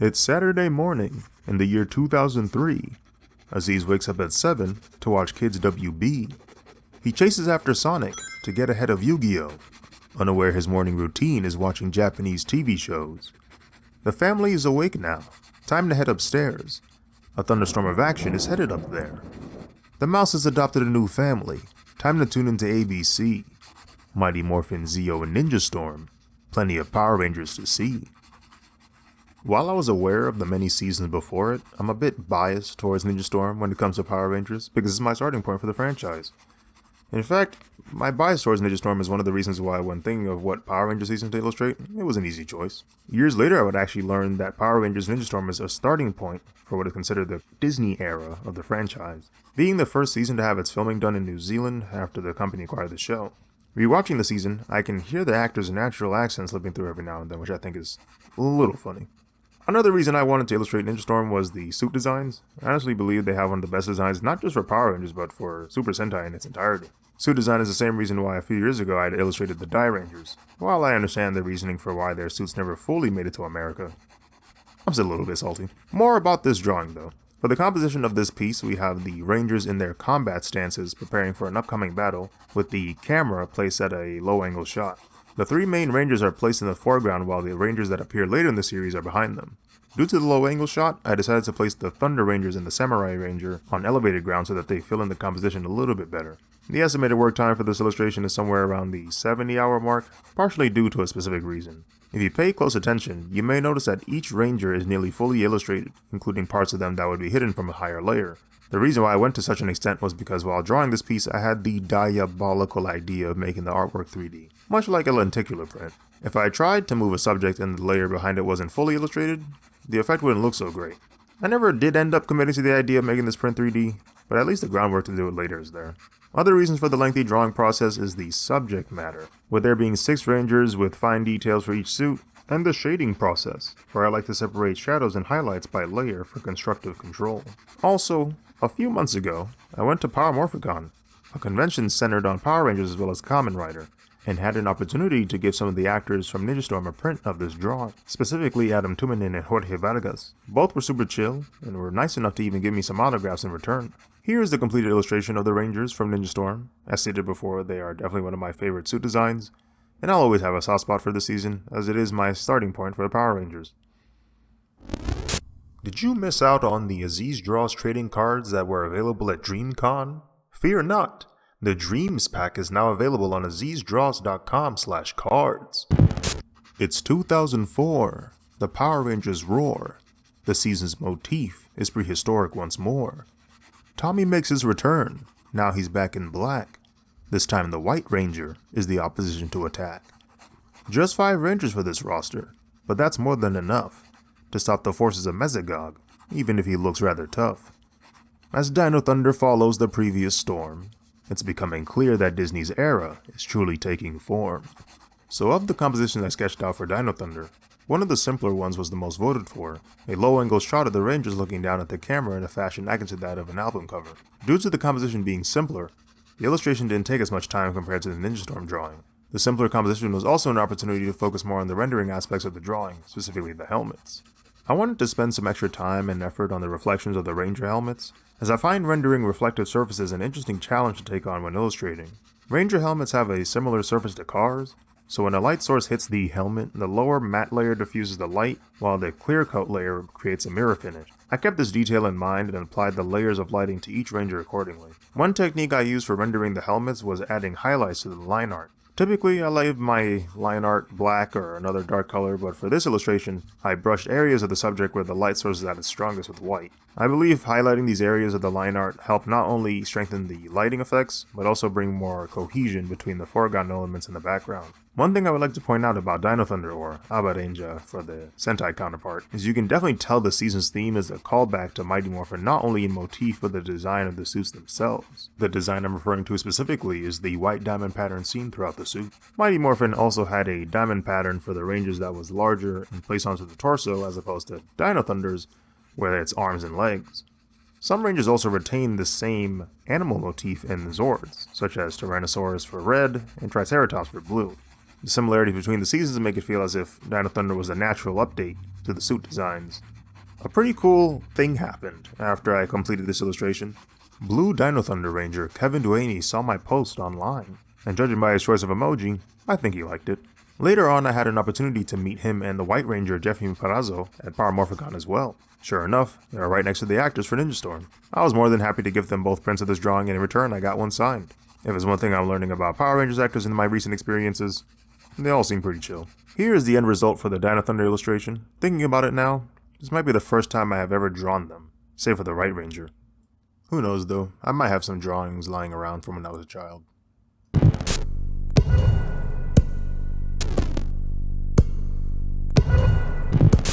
It's Saturday morning in the year 2003. Aziz wakes up at 7 to watch Kids WB. He chases after Sonic to get ahead of Yu-Gi-Oh! Unaware his morning routine is watching Japanese TV shows. The family is awake now. Time to head upstairs. A thunderstorm of action is headed up there. The mouse has adopted a new family. Time to tune into ABC. Mighty Morphin, Zeo, and Ninja Storm. Plenty of Power Rangers to see. While I was aware of the many seasons before it, I'm a bit biased towards Ninja Storm when it comes to Power Rangers because it's my starting point for the franchise. In fact, my bias towards Ninja Storm is one of the reasons why when thinking of what Power Rangers season to illustrate, it was an easy choice. Years later I would actually learn that Power Rangers Ninja Storm is a starting point for what is considered the Disney era of the franchise, being the first season to have its filming done in New Zealand after the company acquired the show. Rewatching the season, I can hear the actors' natural accents slipping through every now and then, which I think is a little funny. Another reason I wanted to illustrate Ninja Storm was the suit designs. I honestly believe they have one of the best designs not just for Power Rangers but for Super Sentai in its entirety. Suit design is the same reason why a few years ago I had illustrated the Die Rangers. While I understand the reasoning for why their suits never fully made it to America, I'm still a little bit salty. More about this drawing though. For the composition of this piece, we have the Rangers in their combat stances preparing for an upcoming battle, with the camera placed at a low-angle shot. The three main Rangers are placed in the foreground while the Rangers that appear later in the series are behind them. Due to the low-angle shot, I decided to place the Thunder Rangers and the Samurai Ranger on elevated ground so that they fill in the composition a little bit better. The estimated work time for this illustration is somewhere around the 70-hour mark, partially due to a specific reason. If you pay close attention, you may notice that each Ranger is nearly fully illustrated, including parts of them that would be hidden from a higher layer. The reason why I went to such an extent was because while drawing this piece, I had the diabolical idea of making the artwork 3D, much like a lenticular print. If I tried to move a subject and the layer behind it wasn't fully illustrated, the effect wouldn't look so great. I never did end up committing to the idea of making this print 3D, but at least the groundwork to do it later is there. Other reasons for the lengthy drawing process is the subject matter, with there being 6 Rangers with fine details for each suit, and the shading process, where I like to separate shadows and highlights by layer for constructive control. Also, a few months ago, I went to Power Morphicon, a convention centered on Power Rangers as well as Kamen Rider, and had an opportunity to give some of the actors from Ninja Storm a print of this drawing, specifically Adam Tumanin and Jorge Vargas. Both were super chill, and were nice enough to even give me some autographs in return. Here is the completed illustration of the Rangers from Ninja Storm. As stated before, they are definitely one of my favorite suit designs, and I'll always have a soft spot for this season, as it is my starting point for the Power Rangers. Did you miss out on the Aziz Draws trading cards that were available at DreamCon? Fear not! The Dreams Pack is now available on azizdraws.com/cards. It's 2004. The Power Rangers roar. The season's motif is prehistoric once more. Tommy makes his return. Now he's back in black. This time the White Ranger is the opposition to attack. Just 5 Rangers for this roster, but that's more than enough to stop the forces of Mesogog, even if he looks rather tough. As Dino Thunder follows the previous storm, it's becoming clear that Disney's era is truly taking form. So of the compositions I sketched out for Dino Thunder, one of the simpler ones was the most voted for, a low-angle shot of the Rangers looking down at the camera in a fashion akin to that of an album cover. Due to the composition being simpler, the illustration didn't take as much time compared to the Ninja Storm drawing. The simpler composition was also an opportunity to focus more on the rendering aspects of the drawing, specifically the helmets. I wanted to spend some extra time and effort on the reflections of the Ranger helmets, as I find rendering reflective surfaces an interesting challenge to take on when illustrating. Ranger helmets have a similar surface to cars, so when a light source hits the helmet, the lower matte layer diffuses the light, while the clear coat layer creates a mirror finish. I kept this detail in mind and applied the layers of lighting to each Ranger accordingly. One technique I used for rendering the helmets was adding highlights to the line art. Typically, I leave my line art black or another dark color, but for this illustration, I brushed areas of the subject where the light source is at its strongest with white. I believe highlighting these areas of the line art helped not only strengthen the lighting effects, but also bring more cohesion between the foreground elements and the background. One thing I would like to point out about Dino Thunder, or Abarenja for the Sentai counterpart, is you can definitely tell the season's theme is a callback to Mighty Morphin not only in motif but the design of the suits themselves. The design I'm referring to specifically is the white diamond pattern seen throughout the suit. Mighty Morphin also had a diamond pattern for the Rangers that was larger and placed onto the torso as opposed to Dino Thunder's, where it's arms and legs. Some Rangers also retain the same animal motif in the Zords, such as Tyrannosaurus for red and Triceratops for blue. The similarities between the seasons make it feel as if Dino Thunder was a natural update to the suit designs. A pretty cool thing happened after I completed this illustration. Blue Dino Thunder Ranger Kevin Duhaney saw my post online, and judging by his choice of emoji, I think he liked it. Later on, I had an opportunity to meet him and the White Ranger Jeffy Parazzo at Power Morphicon as well. Sure enough, they were right next to the actors for Ninja Storm. I was more than happy to give them both prints of this drawing, and in return I got one signed. If there's one thing I'm learning about Power Rangers actors in my recent experiences, they all seem pretty chill. Here is the end result for the Dino Thunder illustration. Thinking about it now, this might be the first time I have ever drawn them, save for the White Ranger. Who knows though, I might have some drawings lying around from when I was a child.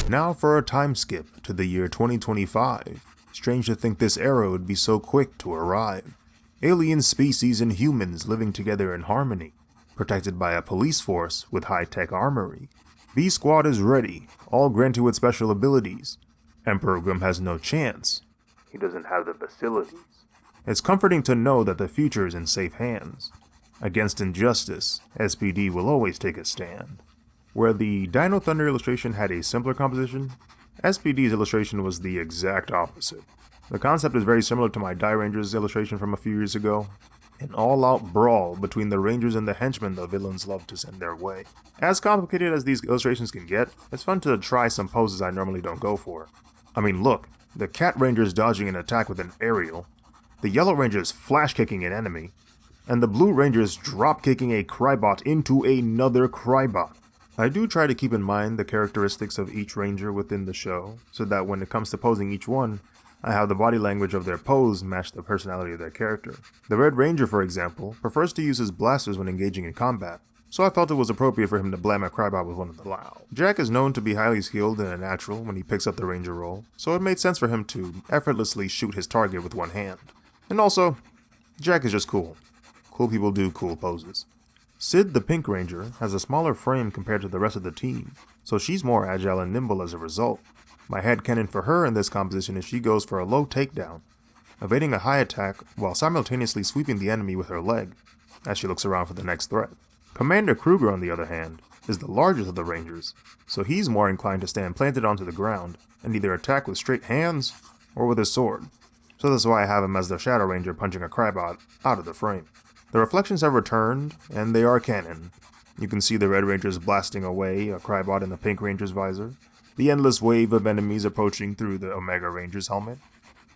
Now for a time skip to the year 2025. Strange to think this era would be so quick to arrive. Alien species and humans living together in harmony, protected by a police force with high-tech armory. B-Squad is ready, all granted with special abilities. Emperor Grimm has no chance. He doesn't have the facilities. It's comforting to know that the future is in safe hands. Against injustice, S.P.D will always take a stand. Where the Dino Thunder illustration had a simpler composition, S.P.D's illustration was the exact opposite. The concept is very similar to my Die Rangers illustration from a few years ago. An all-out brawl between the Rangers and the henchmen the villains love to send their way. As complicated as these illustrations can get, it's fun to try some poses I normally don't go for. I mean look, the Cat Ranger is dodging an attack with an aerial, the Yellow Ranger is flash-kicking an enemy, and the Blue Ranger is drop-kicking a Crybot into another Crybot. I do try to keep in mind the characteristics of each Ranger within the show, so that when it comes to posing each one, I have the body language of their pose match the personality of their character. The Red Ranger, for example, prefers to use his blasters when engaging in combat, so I felt it was appropriate for him to blam a Crybot with one of the Lao. Jack is known to be highly skilled and a natural when he picks up the Ranger role, so it made sense for him to effortlessly shoot his target with one hand. And also, Jack is just cool. Cool people do cool poses. Sid the Pink Ranger has a smaller frame compared to the rest of the team, so she's more agile and nimble as a result. My headcanon for her in this composition is she goes for a low takedown, evading a high attack while simultaneously sweeping the enemy with her leg, as she looks around for the next threat. Commander Kruger, on the other hand, is the largest of the Rangers, so he's more inclined to stand planted onto the ground and either attack with straight hands or with his sword, so that's why I have him as the Shadow Ranger punching a Crybot out of the frame. The reflections have returned, and they are canon. You can see the Red Rangers blasting away a Crybot in the Pink Ranger's visor, the endless wave of enemies approaching through the Omega Ranger's helmet,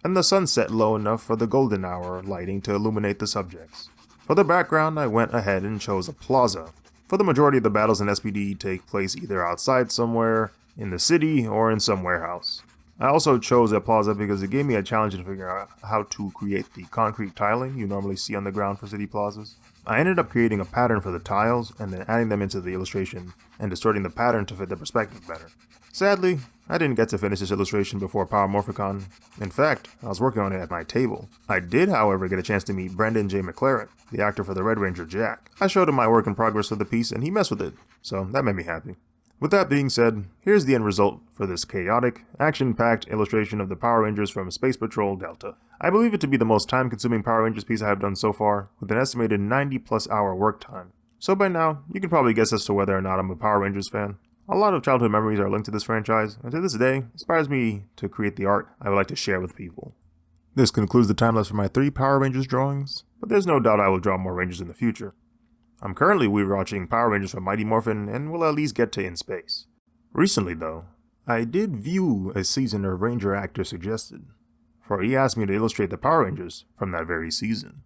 and the sun set low enough for the golden hour lighting to illuminate the subjects. For the background, I went ahead and chose a plaza. For the majority of the battles in S.P.D take place either outside somewhere, in the city, or in some warehouse. I also chose a plaza because it gave me a challenge to figure out how to create the concrete tiling you normally see on the ground for city plazas. I ended up creating a pattern for the tiles and then adding them into the illustration and distorting the pattern to fit the perspective better. Sadly, I didn't get to finish this illustration before Power Morphicon. In fact, I was working on it at my table. I did, however, get a chance to meet Brendan J. McLaren, the actor for the Red Ranger Jack. I showed him my work in progress of the piece and he messed with it, so that made me happy. With that being said, here's the end result for this chaotic, action-packed illustration of the Power Rangers from Space Patrol Delta. I believe it to be the most time-consuming Power Rangers piece I have done so far, with an estimated 90+ hour work time. So by now, you can probably guess as to whether or not I'm a Power Rangers fan. A lot of childhood memories are linked to this franchise, and to this day, inspires me to create the art I would like to share with people. This concludes the time lapse for my 3 Power Rangers drawings, but there's no doubt I will draw more Rangers in the future. I'm currently rewatching Power Rangers from Mighty Morphin and will at least get to In Space. Recently though, I did view a season a Ranger actor suggested, for he asked me to illustrate the Power Rangers from that very season.